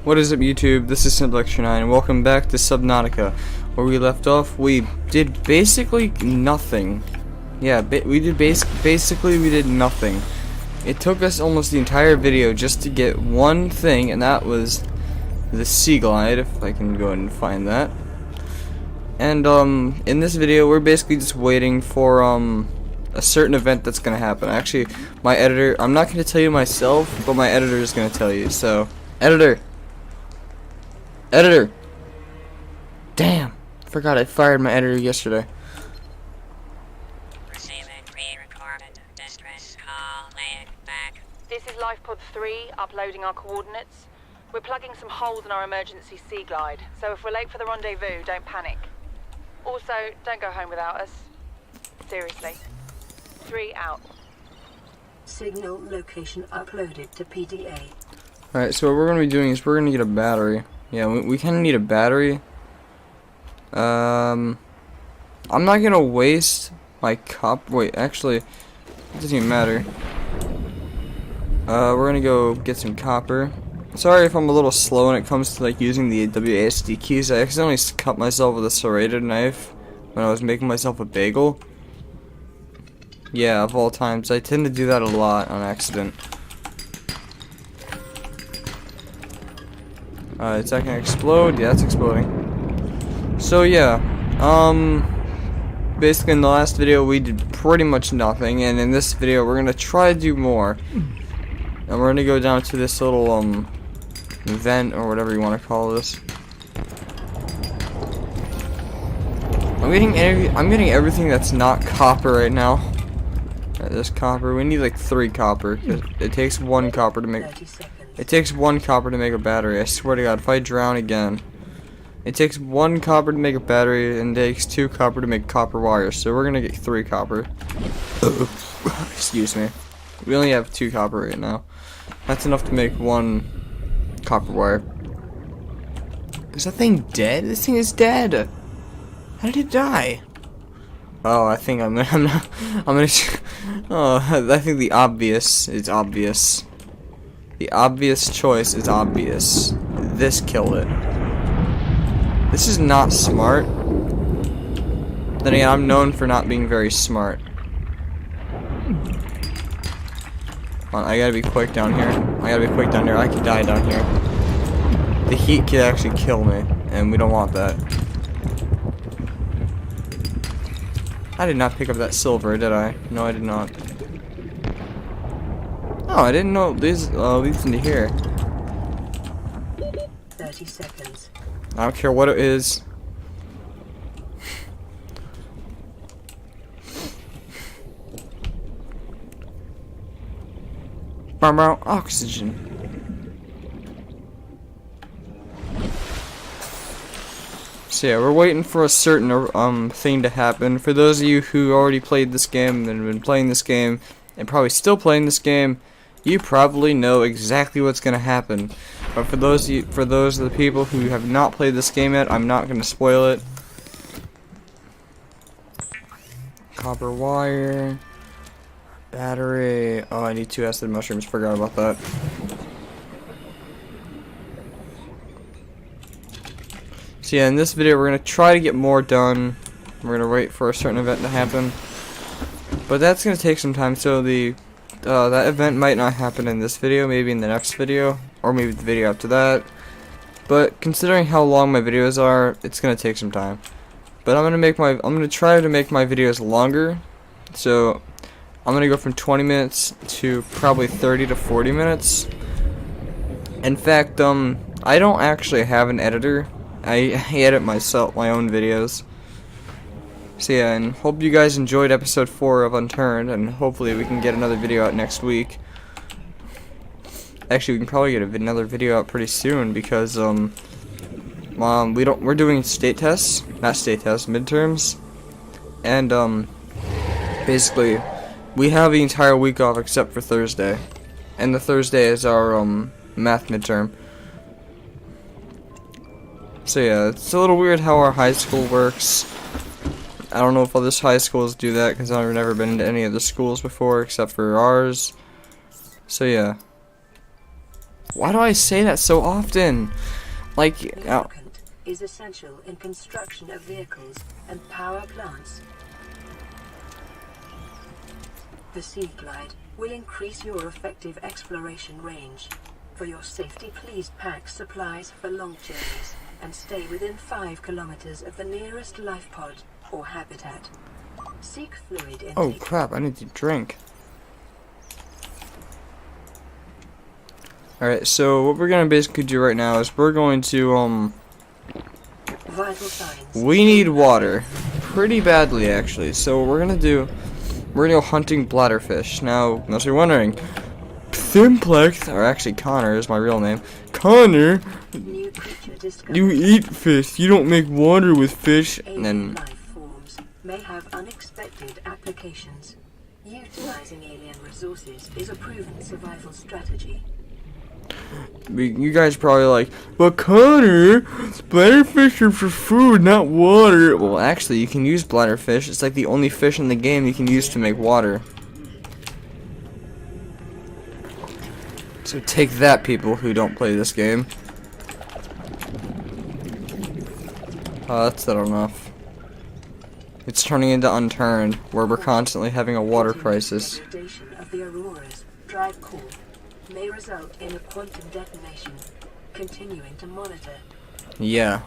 What is up, YouTube? This is subnauitca, and welcome back to Subnautica. Where we left off, we did basically nothing. Yeah, we did nothing. It took us almost the entire video just to get one thing, and that was the sea glide, if I can go ahead and find that. And in this video, we're basically just waiting for a certain event that's gonna happen. Actually, my editor, I'm not gonna tell you myself, but my editor is gonna tell you. So, editor. Damn, forgot I fired my editor yesterday. Receiving pre-recorded distress call, laying back. This is LifePod 3, uploading our coordinates. We're plugging some holes in our emergency sea glide, so if we're late for the rendezvous, don't panic. Also, don't go home without us. Seriously. 3 out. Signal location uploaded to PDA. Alright, so what we're going to be doing is we're going to get a battery. Yeah, we kind of need a battery. I'm not going to waste my wait, actually, it doesn't even matter. We're going to go get some copper. Sorry if I'm a little slow when it comes to like using the WASD keys. I accidentally cut myself with a serrated knife when I was making myself a bagel. Yeah, of all times. I tend to do that a lot on accident. Is that gonna explode? Yeah, it's exploding. So yeah, basically in the last video we did pretty much nothing, and in this video we're gonna try to do more. And we're gonna go down to this little vent or whatever you want to call this. I'm getting everything that's not copper right now. This copper, we need like 3 copper. It takes 1 copper to make. It takes 1 copper to make a battery. I swear to God, if I drown again, it takes 1 copper to make a battery, and it takes 2 copper to make copper wire. So we're gonna get 3 copper. Excuse me. We only have 2 copper right now. That's enough to make 1 copper wire. Is that thing dead? This thing is dead. How did it die? Oh, I think I'm gonna. Oh, I think the obvious is obvious. The obvious choice is obvious. This killed it. This is not smart. Then again, I'm known for not being very smart. Come on, I gotta be quick down here. I could die down here. The heat could actually kill me, and we don't want that. I did not pick up that silver, did I? No, I did not. Oh, I didn't know this leads into here. 30 seconds. I don't care what it is. Oxygen. So yeah, we're waiting for a certain thing to happen. For those of you who already played this game and have been playing this game and probably still playing this game, you probably know exactly what's gonna happen. But for those of the people who have not played this game yet, I'm not gonna spoil it. Copper wire, battery. Oh, I need 2 acid mushrooms. Forgot about that. So yeah, in this video we're gonna try to get more done. We're gonna wait for a certain event to happen, but that's gonna take some time. So that event might not happen in this video, maybe in the next video, or maybe the video after that. But considering how long my videos are, it's gonna take some time. But I'm gonna try to make my videos longer. So I'm gonna go from 20 minutes to probably 30 to 40 minutes. In fact, I don't actually have an editor. I edit myself, my own videos. So yeah, and hope you guys enjoyed episode 4 of Unturned, and hopefully we can get another video out next week. Actually, we can probably get another video out pretty soon because we're doing midterms, and basically we have the entire week off except for Thursday, and the Thursday is our math midterm. So yeah, it's a little weird how our high school works. I don't know if other high schools do that because I've never been to any other schools before except for ours. So yeah. Why do I say that so often? Like, Lubricant is essential in construction of vehicles and power plants. The Sea Glide will increase your effective exploration range. For your safety, please pack supplies for long journeys and stay within 5 kilometers of the nearest life pod or habitat. Seek fluid intake. oh crap, I need to drink. Alright, so what we're gonna basically do right now is we're going to, Vital signs. we need water. Pretty badly, actually. So what we're gonna do, we're gonna go hunting bladderfish. Now, unless you're wondering, Simplex, or actually Connor is my real name. Connor, New creature discovered. you eat fish, you don't make water with fish. And Alien then, life forms may have unexpected applications. Utilizing alien resources is a proven survival strategy. you guys probably like, but Connor, bladderfish are for food, not water. Well, actually, you can use bladderfish. It's like the only fish in the game you can use to make water. So take that, people who don't play this game. Oh, that's not enough. It's turning into Unturned, where we're constantly having a water crisis. Degradation of the Aurora's drive core may result in a quantum detonation. Continuing to monitor. Yeah.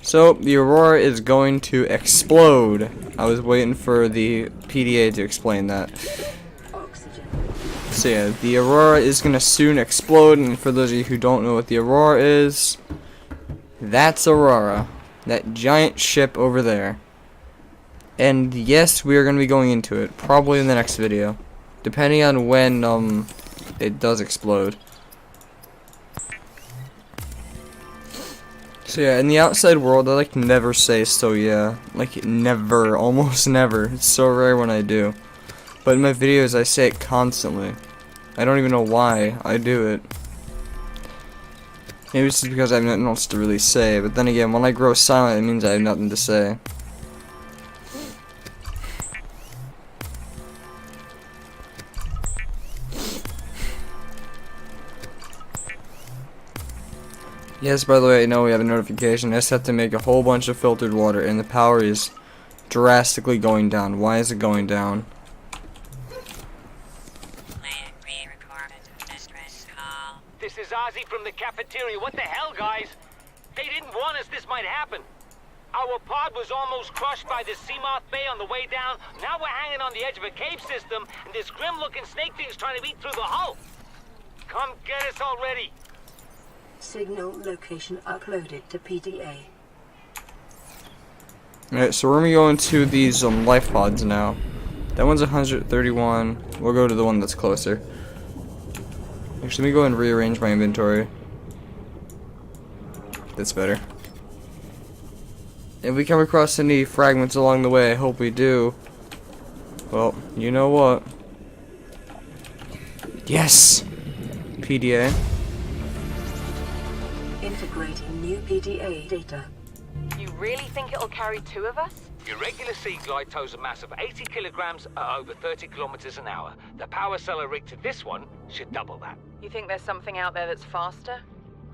So, the Aurora is going to explode. I was waiting for the PDA to explain that. Oxygen. So yeah, the Aurora is going to soon explode, and for those of you who don't know what the Aurora is, that's Aurora. That giant ship over there. And yes, we are going to be going into it, probably in the next video. Depending on when, it does explode. So yeah, in the outside world, I like never say so yeah. Like never, almost never. It's so rare when I do. But in my videos, I say it constantly. I don't even know why I do it. Maybe it's just because I have nothing else to really say. But then again, when I grow silent, it means I have nothing to say. Yes, by the way, I know we have a notification. I just have to make a whole bunch of filtered water, and the power is drastically going down. Why is it going down? Plan pre-recorded distress call. This is Ozzy from the cafeteria. What the hell, guys? They didn't warn us this might happen. Our pod was almost crushed by this Seamoth Bay on the way down. Now we're hanging on the edge of a cave system, and this grim-looking snake thing's trying to eat through the hull. Come get us already. Signal location uploaded to PDA. Alright, so we're gonna go into these life pods now. That one's 131. We'll go to the one that's closer. Actually, let me go and rearrange my inventory. That's better. If we come across any fragments along the way, I hope we do. Well, you know what? Yes! PDA. Integrating new PDA data. You really think it'll carry 2 of us? Your regular Sea Glide tows a mass of 80 kilograms at over 30 kilometers an hour. The power cellar rig to this one should double that. You think there's something out there that's faster?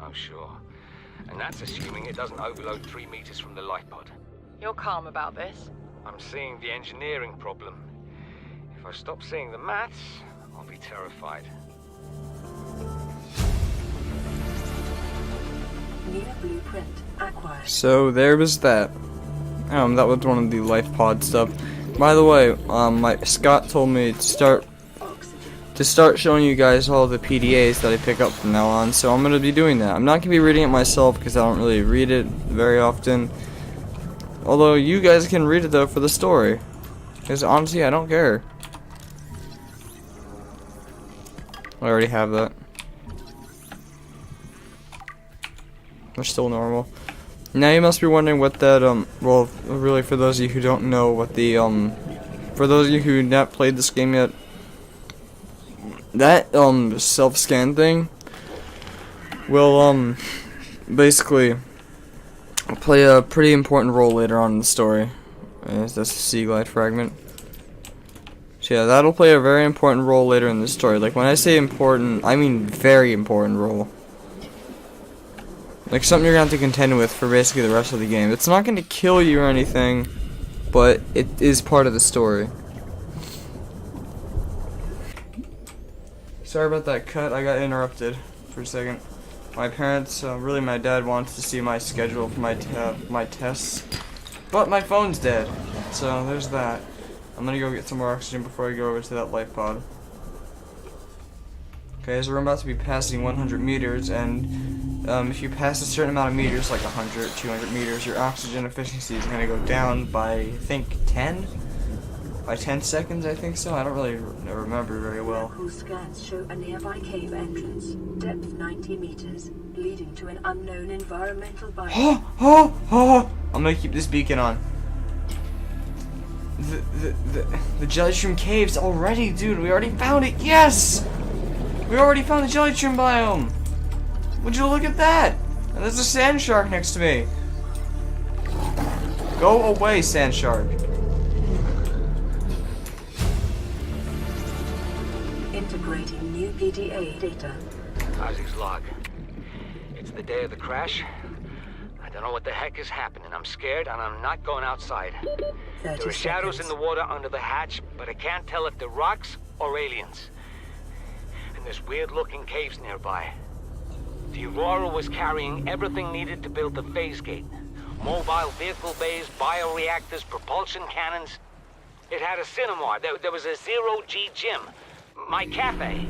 Oh, sure. And that's assuming it doesn't overload 3 meters from the life pod. You're calm about this. I'm seeing the engineering problem. If I stop seeing the maths, I'll be terrified. New blueprint acquired. So there was that. That was one of the life pod stuff. By the way, Scott told me to start showing you guys all the PDAs that I pick up from now on. So I'm gonna be doing that. I'm not gonna be reading it myself because I don't really read it very often. Although you guys can read it though for the story. Because honestly, I don't care. I already have that. They're still normal. Now you must be wondering what that, well, really for those of you who don't know what the, for those of you who not played this game yet, that, self-scan thing will, basically play a pretty important role later on in the story. That's the Sea Glide fragment. So yeah, that'll play a very important role later in the story. Like when I say important, I mean very important role. Like something you're gonna have to contend with for basically the rest of the game. It's not gonna kill you or anything, but it is part of the story. Sorry about that cut, I got interrupted for a second. My parents, really my dad wants to see my schedule for my tests, but my phone's dead, so there's that. I'm gonna go get some more oxygen before I go over to that life pod. Okay, so we're about to be passing 100 meters, and if you pass a certain amount of meters, like 100, 200 meters, your oxygen efficiency is gonna go down by, I think, 10? By 10 seconds, I think so. I don't really remember very well. Local scans show a nearby cave entrance, depth 90 meters, leading to an unknown environmental biome. I'm gonna keep this beacon on. The jellyshroom caves already, dude. We already found it. Yes, we already found the jellyshroom biome. Would you look at that? And there's a sand shark next to me. Go away, sand shark. Integrating new PDA data. Isaac's log. It's the day of the crash. I don't know what the heck is happening. I'm scared and I'm not going outside. 30 There are shadows seconds. in the water under the hatch, but I can't tell if they're rocks or aliens. And there's weird-looking caves nearby. The Aurora was carrying everything needed to build the phase gate. Mobile vehicle bays, bioreactors, propulsion cannons. It had a cinema. There was a zero-G gym. My cafe.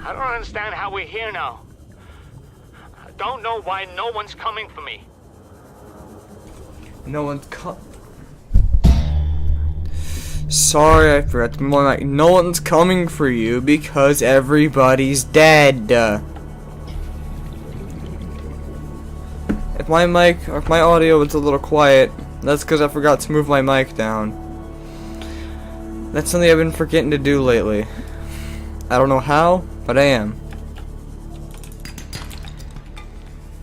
I don't understand how we're here now. I don't know why no one's coming for me. No one's Sorry, I forgot to be more like, no one's coming for you because everybody's dead. If my mic or if my audio was a little quiet, that's because I forgot to move my mic down. That's something I've been forgetting to do lately. I don't know how, but I am.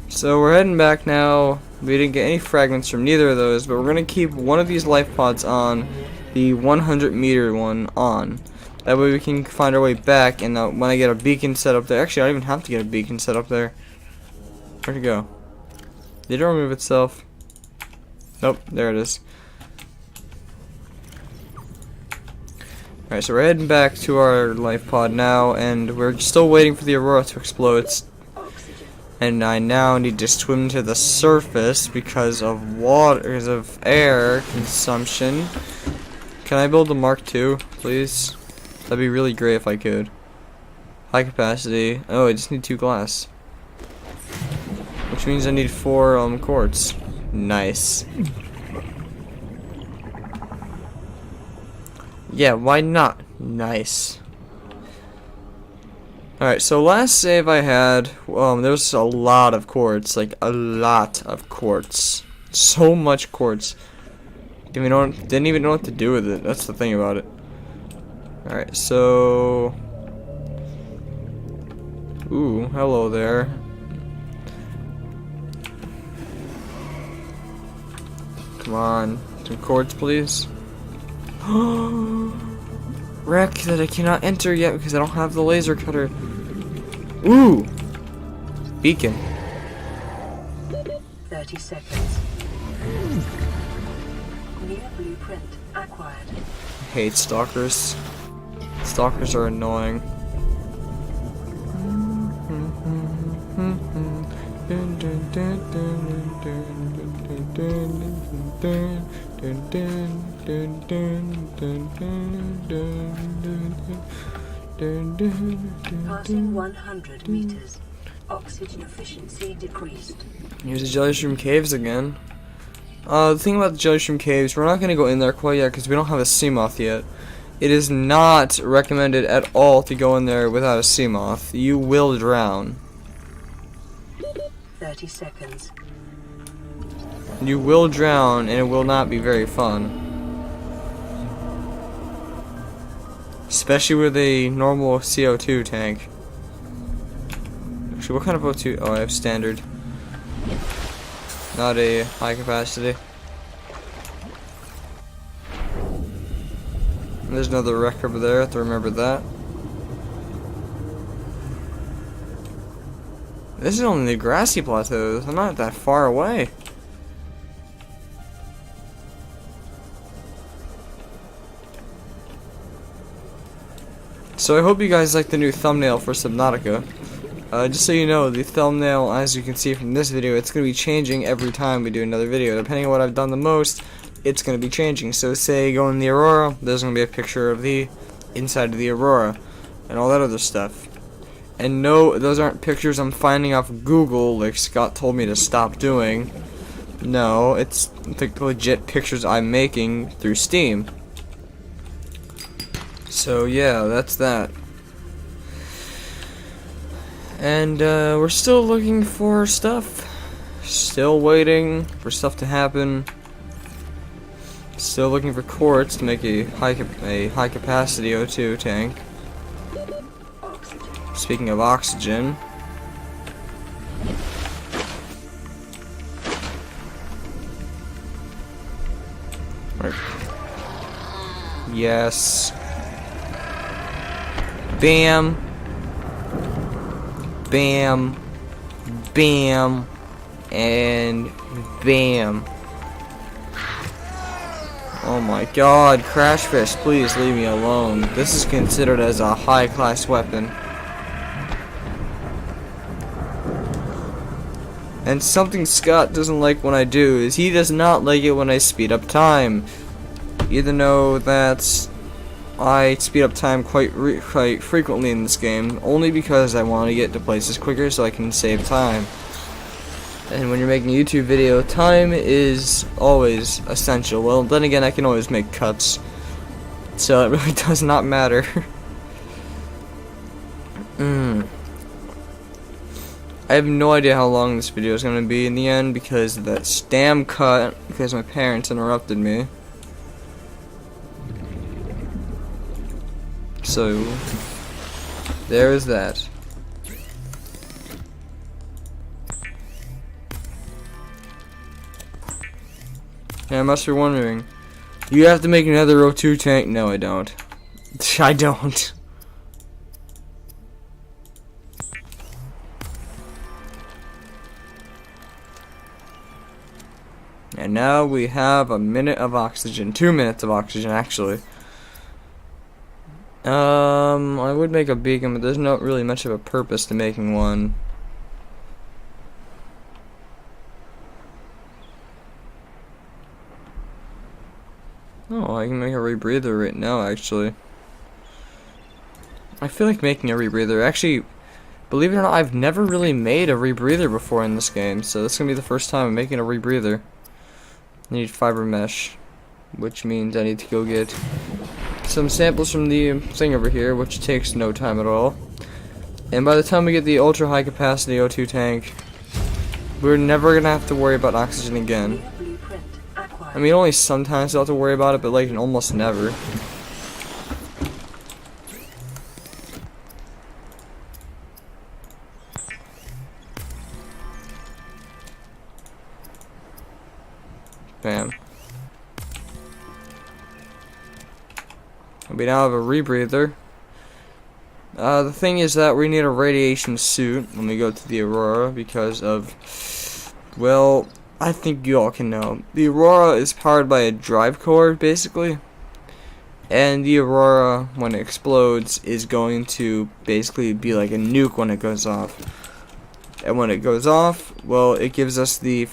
So we're heading back now. We didn't get any fragments from neither of those, but we're going to keep one of these life pods on, the 100 meter one on. That way we can find our way back, and when I get a beacon set up there, actually I don't even have to get a beacon set up there. Where'd it go? Did it remove itself? Nope, there it is. Alright, so we're heading back to our life pod now, and we're still waiting for the Aurora to explode. And I now need to swim to the surface because of because of air consumption. Can I build a Mark II, please? That'd be really great if I could. High capacity. Oh, I just need 2 glass. Which means I need 4 quartz. Nice. Yeah, why not? Nice. Alright, so last save I had, there was a lot of quartz, like a lot of quartz. So much quartz. Didn't even know what to do with it. That's the thing about it. Alright, so... Ooh, hello there. Come on, some quartz, please. Wreck that I cannot enter yet because I don't have the laser cutter. Ooh! Beacon. 30 seconds. New blueprint acquired. I hate stalkers. Stalkers are annoying. Passing 100 meters. Oxygen efficiency decreased. Here's the Jellyshroom Caves again. The thing about the Jellyshroom Caves, we're not going to go in there quite yet because we don't have a Seamoth yet. It is not recommended at all to go in there without a Seamoth. You will drown. 30 seconds. You will drown and it will not be very fun. Especially with a normal CO2 tank. Actually, what kind of O2? Oh, I have standard. Not a high capacity. There's another wreck over there, I have to remember that. This is only the grassy plateaus, I'm not that far away. So I hope you guys like the new thumbnail for Subnautica. Just so you know, the thumbnail, as you can see from this video, it's going to be changing every time we do another video. Depending on what I've done the most, it's going to be changing. So say go in the Aurora, there's going to be a picture of the inside of the Aurora, and all that other stuff. And no, those aren't pictures I'm finding off Google, like Scott told me to stop doing. No, it's the legit pictures I'm making through Steam. So yeah, that's that. And we're still looking for stuff. Still waiting for stuff to happen. Still looking for quartz to make a high capacity O2 tank. Speaking of oxygen. Right. Yes. Bam. Bam. Bam. And bam. Oh my god, Crash Fish, please leave me alone. This is considered as a high-class weapon. And something Scott doesn't like when I do is he does not like it when I speed up time. Even though that I speed up time quite frequently in this game, only because I want to get to places quicker so I can save time. And when you're making a YouTube video, time is always essential. Well, then again, I can always make cuts, so it really does not matter. I have no idea how long this video is going to be in the end because of that stam cut, because my parents interrupted me. So, there is that. Now, I must be wondering, you have to make another O2 tank? No, I don't. I don't. And now we have a minute of oxygen. 2 minutes of oxygen, actually. I would make a beacon, but there's not really much of a purpose to making one. Oh, I can make a rebreather right now, actually. I feel like making a rebreather. Actually, believe it or not, I've never really made a rebreather before in this game, so this is going to be the first time I'm making a rebreather. I need fiber mesh, which means I need to go get some samples from the thing over here, which takes no time at all. And by the time we get the ultra high capacity O2 tank, we're never going to have to worry about oxygen again. I mean, only sometimes you'll have to worry about it, but like almost never. Bam. We now have a rebreather. The thing is that we need a radiation suit when we go to the Aurora because of, well, I think you all can know. The Aurora is powered by a drive core, basically. And the Aurora, when it explodes, is going to basically be like a nuke when it goes off. And when it goes off, well, it gives us the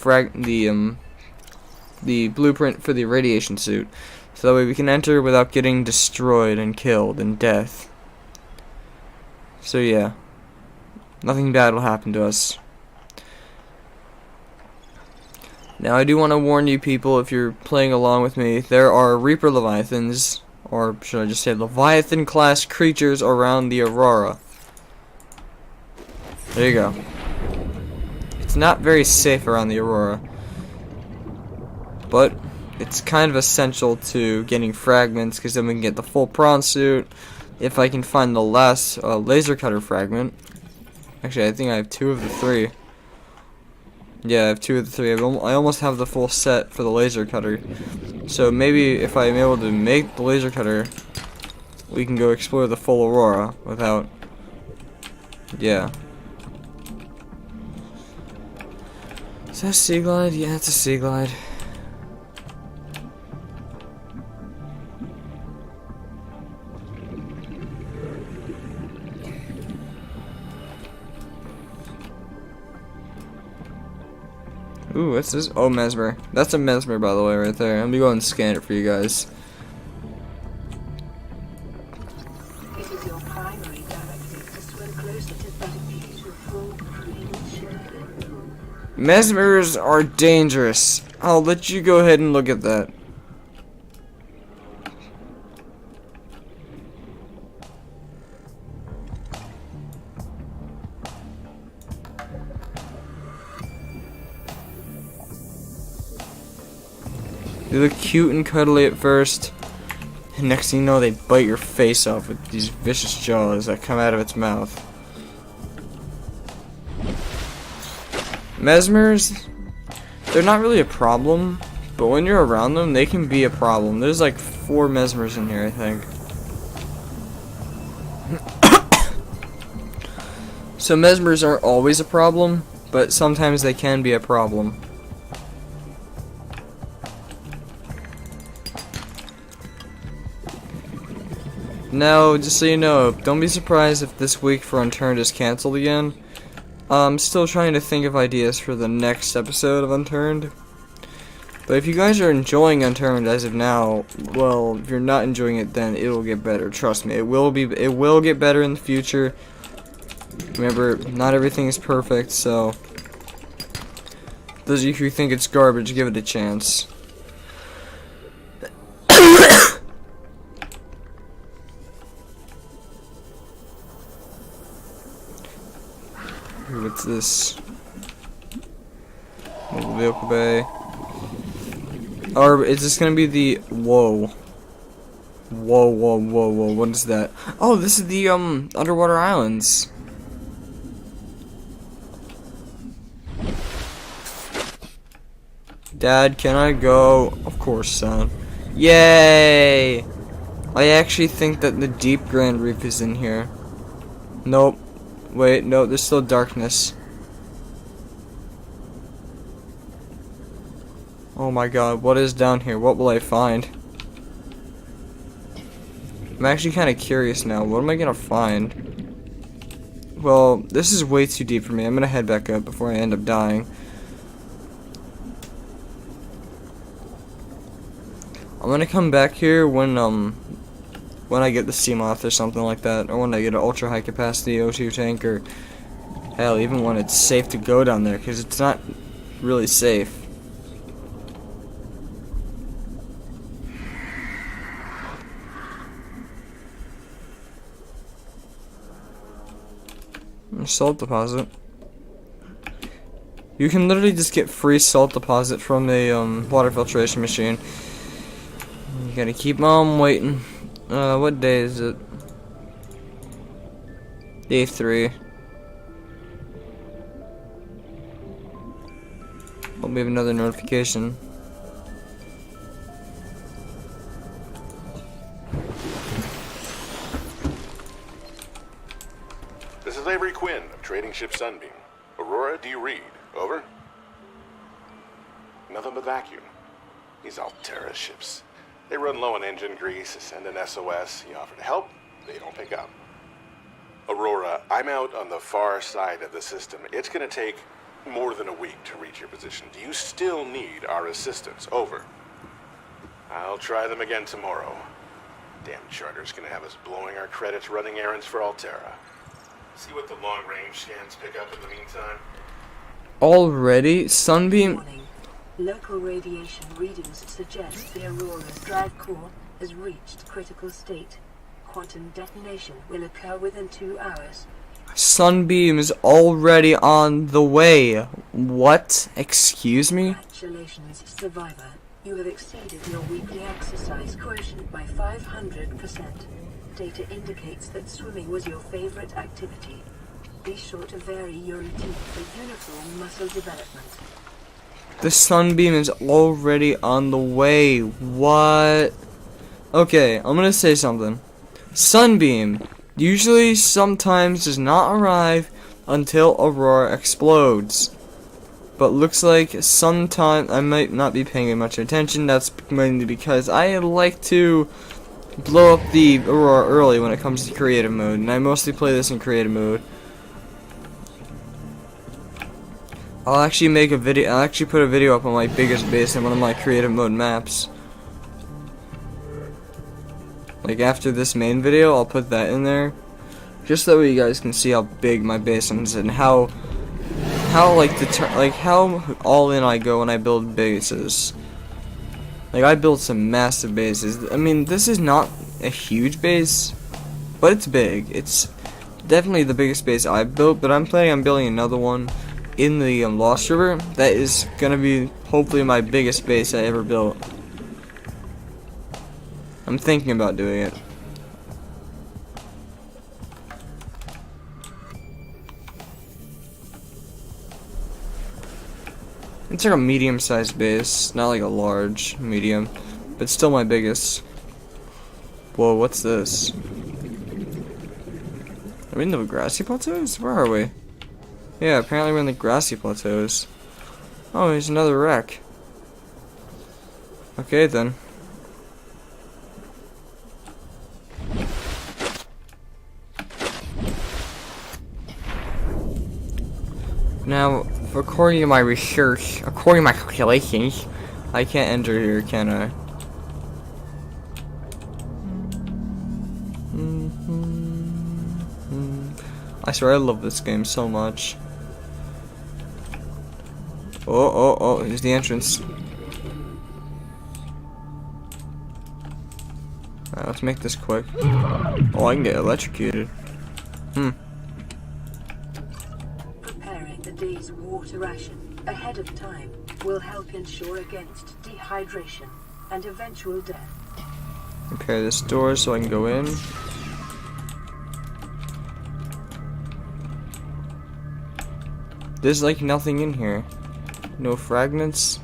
blueprint for the radiation suit. So that way we can enter without getting destroyed and killed and death. So yeah. Nothing bad will happen to us. Now I do want to warn you people, if you're playing along with me, there are Reaper Leviathans, or should I just say Leviathan class creatures around the Aurora. There you go. It's not very safe around the Aurora, but it's kind of essential to getting fragments, because then we can get the full prawn suit. If I can find the last laser cutter fragment. Actually, I think I have 2 of the 3. Yeah, I have 2 of the 3. I almost have the full set for the laser cutter. So maybe if I'm able to make the laser cutter, we can go explore the full aurora without, yeah. Is that a sea glide? Yeah, it's a sea glide. Ooh, what's this? Oh, Mesmer. That's a Mesmer, by the way, right there. Let me go and scan it for you guys. It is your primary directive to swim closer to better views with full green shield. Mesmers are dangerous. I'll let you go ahead and look at that. They look cute and cuddly at first, and next thing you know, they bite your face off with these vicious jaws that come out of its mouth. Mesmers, they're not really a problem, but when you're around them, they can be a problem. There's like 4 Mesmers in here, I think. So Mesmers aren't always a problem, but sometimes they can be a problem. Now, just so you know, don't be surprised if this week for Unturned is cancelled again. I'm still trying to think of ideas for the next episode of Unturned. But if you guys are enjoying Unturned as of now, well, if you're not enjoying it, then it will get better. Trust me, it will get better in the future. Remember, not everything is perfect, so those of you who think it's garbage, give it a chance. What's this? Mobile vehicle bay. Or is this gonna be the whoa? Whoa, whoa, whoa, whoa, what is that? Oh, this is the underwater islands. Dad, can I go? Of course, son. Yay! I actually think that the deep Grand Reef is in here. Nope. Wait, no, there's still darkness. Oh my god, what is down here? What will I find? I'm actually kind of curious now. What am I gonna find? Well, this is way too deep for me. I'm gonna head back up before I end up dying. I'm gonna come back here when I get the Seamoth or something like that, or when I get an ultra high capacity O2 tank, or hell, even when it's safe to go down there, because it's not really safe. Salt deposit. You can literally just get free salt deposit from a water filtration machine. You gotta keep on waiting. What day is it? Day 3. Oh, we have another notification. This is Avery Quinn of Trading Ship Sunbeam. Aurora D. Reed, over. Nothing but vacuum. These Altera ships. They run low on engine grease, send an SOS, you offer to help, they don't pick up. Aurora, I'm out on the far side of the system. It's gonna take more than a week to reach your position. Do you still need our assistance? Over. I'll try them again tomorrow. Damn charter's gonna have us blowing our credits running errands for Altera. See what the long-range scans pick up in the meantime. Already? Sunbeam? Warning. Local radiation readings suggest the Aurora's drive core has reached critical state. Quantum detonation will occur within 2 hours. Sunbeam is already on the way. What? Excuse me? Congratulations, survivor. You have exceeded your weekly exercise quotient by 500%. Data indicates that swimming was your favorite activity. Be sure to vary your routine for uniform muscle development. The Sunbeam is already on the way. What? Okay, I'm gonna say something. Sunbeam usually sometimes does not arrive until Aurora explodes. But looks like sometime I might not be paying much attention. That's mainly because I like to blow up the Aurora early when it comes to creative mode, and I mostly play this in creative mode. I'll actually make a video. I'll actually put a video up on my biggest base in one of my creative mode maps. Like after this main video, I'll put that in there, just so you guys can see how big my base is and how how all in I go when I build bases. Like I build some massive bases. I mean, this is not a huge base, but it's big. It's definitely the biggest base I've built, but I'm planning on building another one in the Lost River. That is gonna be hopefully my biggest base I ever built. I'm thinking about doing it. It's like a medium-sized base, not like a large, medium, but still my biggest. Whoa, what's this? Are we in the grassy plateaus? Where are we? Yeah, apparently we're in the grassy plateaus. Oh, there's another wreck. Okay then. Now, according to my research, according to my calculations, I can't enter here, can I? I swear I love this game so much. Oh, here's the entrance. Alright, let's make this quick. Oh, I can get electrocuted. Preparing the day's water ration ahead of time will help ensure against dehydration and eventual death. Repair this door so I can go in. There's like nothing in here. No fragments.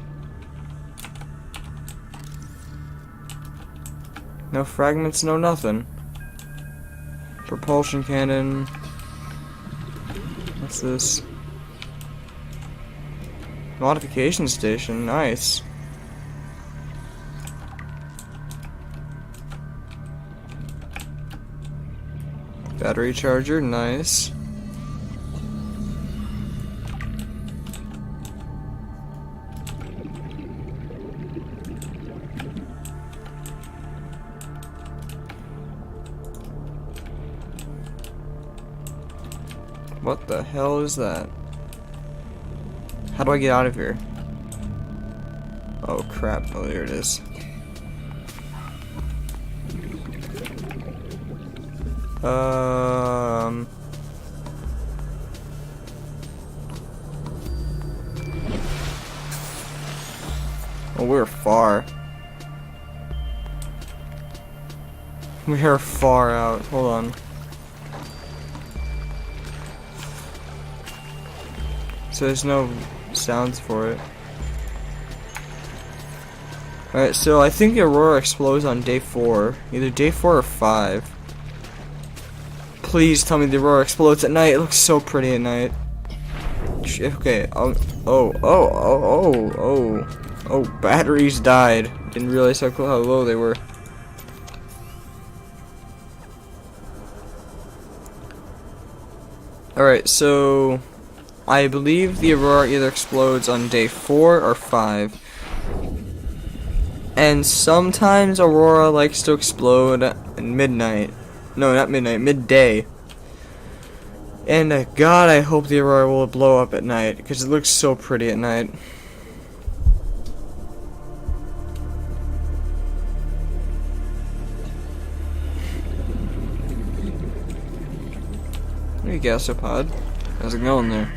No fragments, no nothing. Propulsion cannon. What's this? Modification station, nice. Battery charger, nice. What the hell is that? How do I get out of here? Oh crap, oh there it is. Oh, we're far. We're far out. Hold on. So there's no sounds for it. Alright, so I think the Aurora explodes on day 4. Either day 4 or 5. Please tell me the Aurora explodes at night. It looks so pretty at night. Okay, oh, batteries died. Didn't realize how low they were. Alright, so I believe the Aurora either explodes on day 4 or 5. And sometimes Aurora likes to explode at midnight. No, not midnight, midday. And God, I hope the Aurora will blow up at night, because it looks so pretty at night. Hey, gasopod. How's it going there?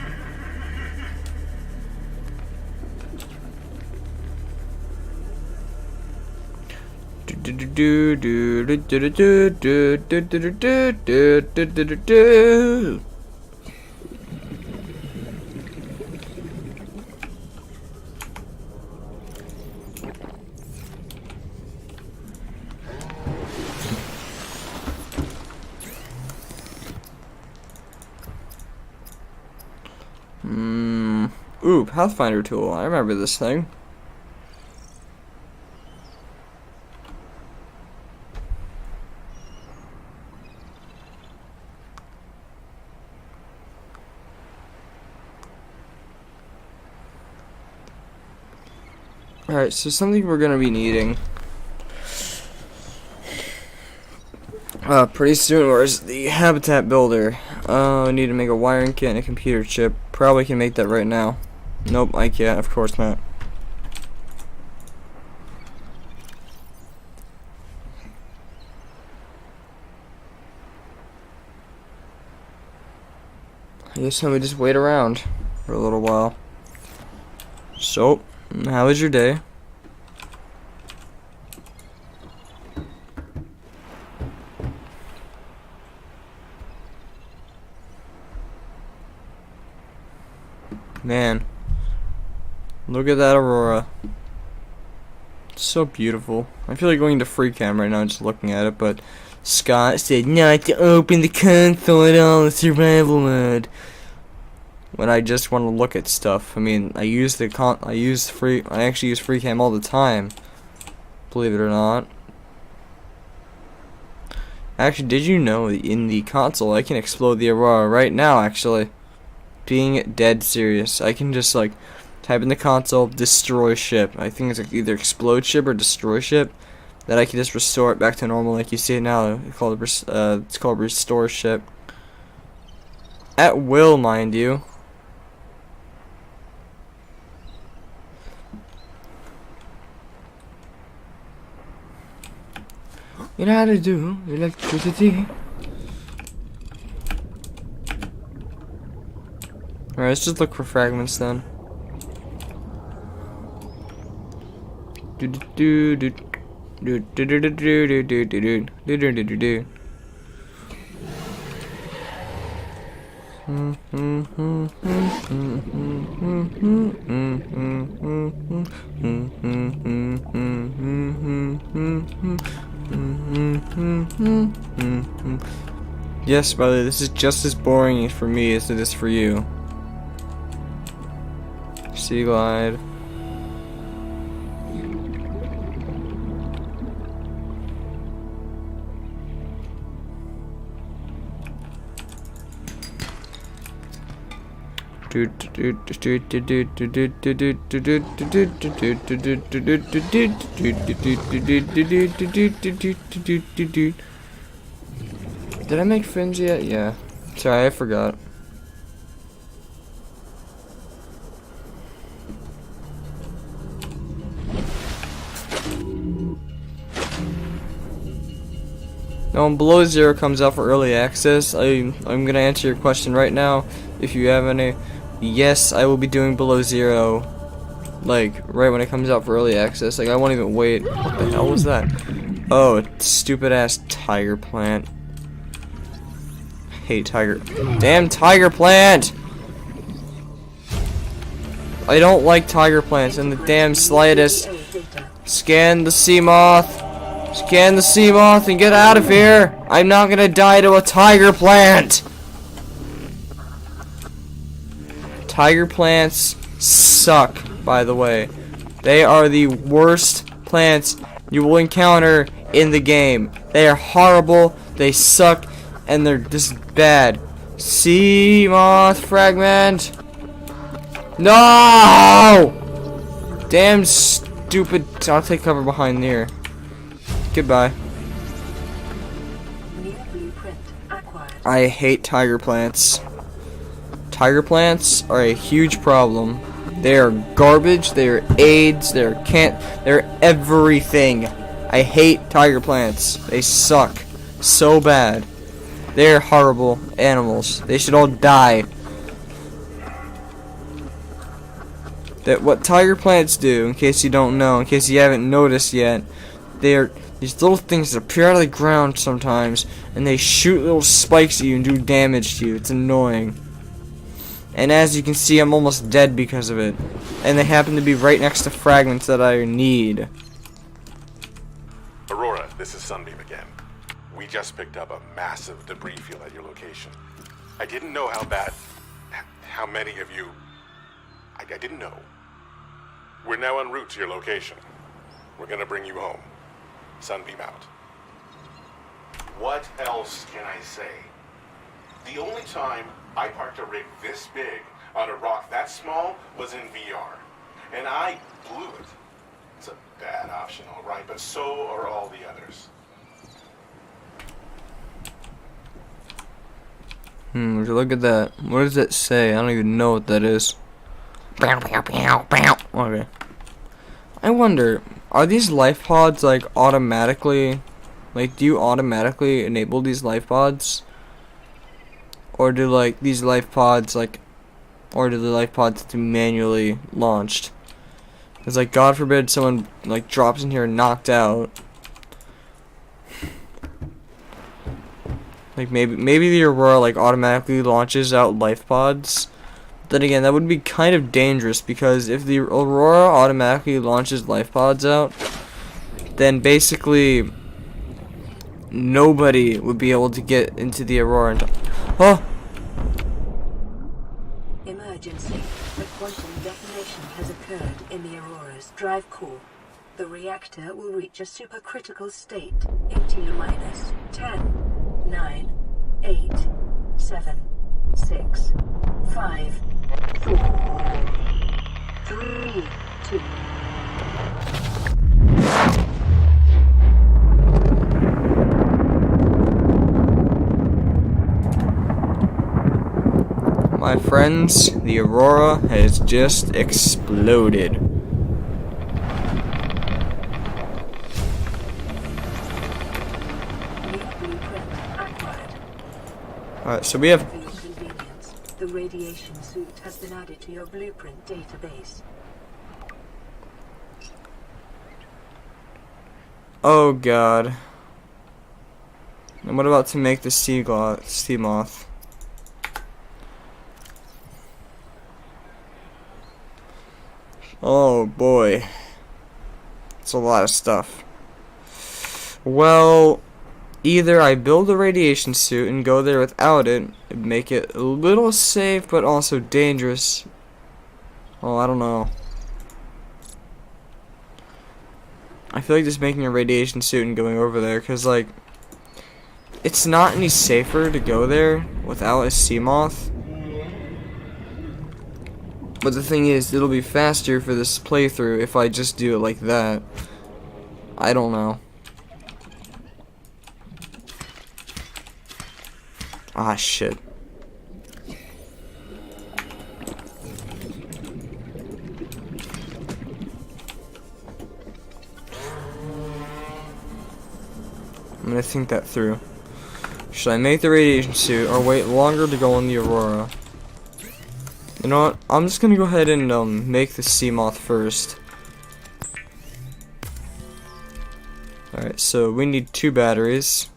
Ooh, Pathfinder tool. I remember this thing. Alright, so something we're gonna be needing pretty soon. Where's the habitat builder? I need to make a wiring kit and a computer chip. Probably can make that right now. Nope, I can't. Of course not. I guess let me just wait around for a little while. So, how was your day? Man, look at that aurora. It's so beautiful. I feel like going to free cam right now just looking at it, but Scott said not to open the console at all in survival mode. When I just want to look at stuff. I mean, I actually use free cam all the time. Believe it or not. Actually, did you know that in the console I can explode the aurora right now, actually? Being dead serious. I can just like type in the console destroy ship. I think it's like either explode ship or destroy ship. That I can just restore it back to normal like you see it now. It's called restore ship. At will, mind you. You know how to do electricity. Alright, let's just look for fragments then. Yes, brother, this is just as boring for me as it is for you. Sea glide. Did I make fins yet? Yeah. Sorry, I forgot. Now, when Below Zero comes out for early access, I'm gonna answer your question right now. If you have any, yes, I will be doing Below Zero, like right when it comes out for early access. Like I won't even wait. What the hell was that? Oh, stupid ass tiger plant. I hate tiger. Damn tiger plant! I don't like tiger plants in the damn slightest. Scan the sea moth. Scan the sea moth and get out of here! I'm not gonna die to a tiger plant! Tiger plants suck, by the way. They are the worst plants you will encounter in the game. They are horrible, they suck, and they're just bad. Sea moth fragment! No! Damn stupid. I'll take cover behind there. Goodbye. New blueprint acquired. I hate tiger plants. Tiger plants are a huge problem. They are garbage, they are AIDS, they're everything. I hate tiger plants. They suck so bad. They're horrible animals. They should all die. That what tiger plants do, in case you don't know, in case you haven't noticed yet, they're these little things that appear out of the ground sometimes, and they shoot little spikes at you and do damage to you. It's annoying. And as you can see, I'm almost dead because of it. And they happen to be right next to fragments that I need. Aurora, this is Sunbeam again. We just picked up a massive debris field at your location. I didn't know how many of you I didn't know. We're now en route to your location. We're gonna bring you home. Sunbeam out. What else can I say? The only time I parked a rig this big on a rock that small was in VR. And I blew it. It's a bad option, alright, but so are all the others. Look at that. What does that say? I don't even know what that is. Okay. I wonder, are these life pods like automatically, like do you automatically enable these life pods? Or do like these life pods like, or do the life pods have to be manually launched? It's like, God forbid someone like drops in here knocked out. Like maybe the Aurora like automatically launches out life pods. Then again, that would be kind of dangerous because if the Aurora automatically launches life pods out, then basically nobody would be able to get into the Aurora and oh! Emergency. The quantum detonation has occurred in the Aurora's drive core. The reactor will reach a supercritical state in T-minus 10, 9, 8, 7, 6, 5, 4, 3, 2. My friends, the Aurora has just exploded. Alright, so we have... For your convenience, the radiation suit has been added to your blueprint database. Oh god. And what about to make the sea moth? Oh boy. It's a lot of stuff. Well, either I build a radiation suit and go there without it, and make it a little safe but also dangerous. Oh, I don't know. I feel like just making a radiation suit and going over there, because like, it's not any safer to go there without a sea moth. But the thing is, it'll be faster for this playthrough if I just do it like that. I don't know. Ah, shit. I'm gonna think that through. Should I make the radiation suit or wait longer to go on the Aurora? You know what? I'm just gonna go ahead and make the sea moth first. Alright, so we need 2 batteries.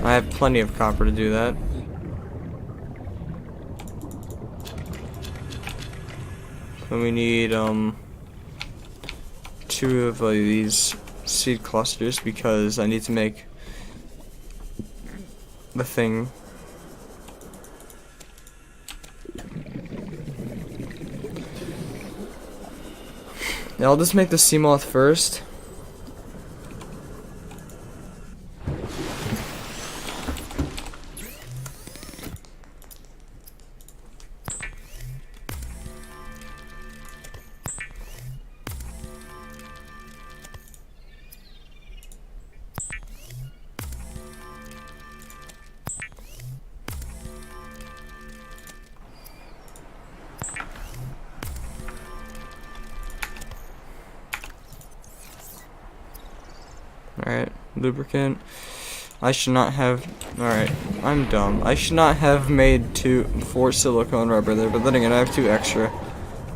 I have plenty of copper to do that. And we need 2 of these seed clusters because I need to make the thing. Yeah, I'll just make the sea moth first. Alright, lubricant. I should not have... Alright, I'm dumb. I should not have made 4 silicone rubber there, but then again, I have 2 extra.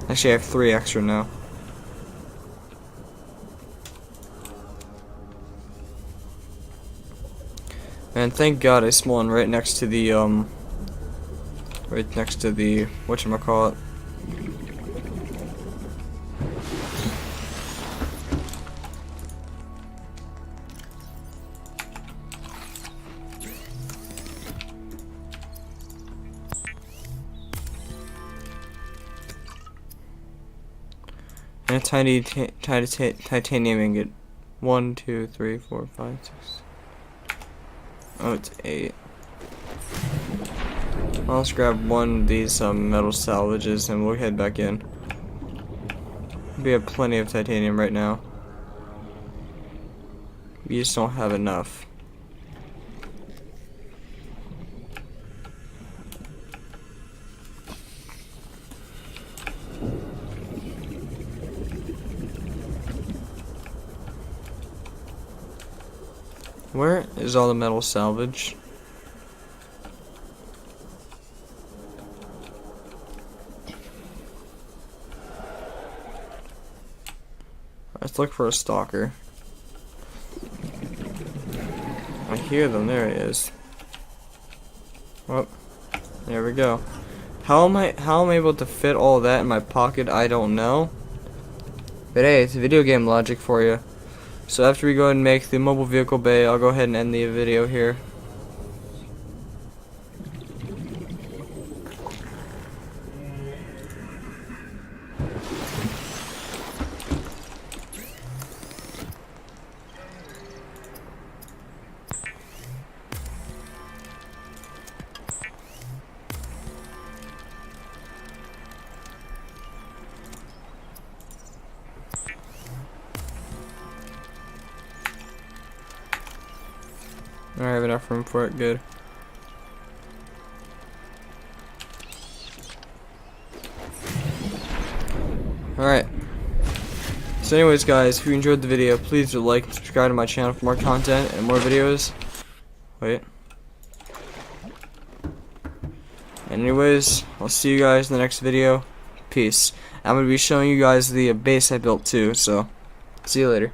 Actually, I have 3 extra now. And thank God I spawned right next to the, whatchamacallit. And a tiny titanium ingot. 1, 2, 3, 4, 5, 6. Oh, it's 8. Let's grab one of these metal salvages and we'll head back in. We have plenty of titanium right now. We just don't have enough. Where is all the metal salvage? Let's look for a stalker. I hear them. There he is. Oh, there we go. How am I able to fit all that in my pocket? I don't know. But hey, it's video game logic for you. So after we go ahead and make the mobile vehicle bay, I'll go ahead and end the video here. I have enough room for it, good. Alright. So anyways guys, if you enjoyed the video, please do like and subscribe to my channel for more content and more videos. Wait. Anyways, I'll see you guys in the next video. Peace. I'm going to be showing you guys the base I built too, so see you later.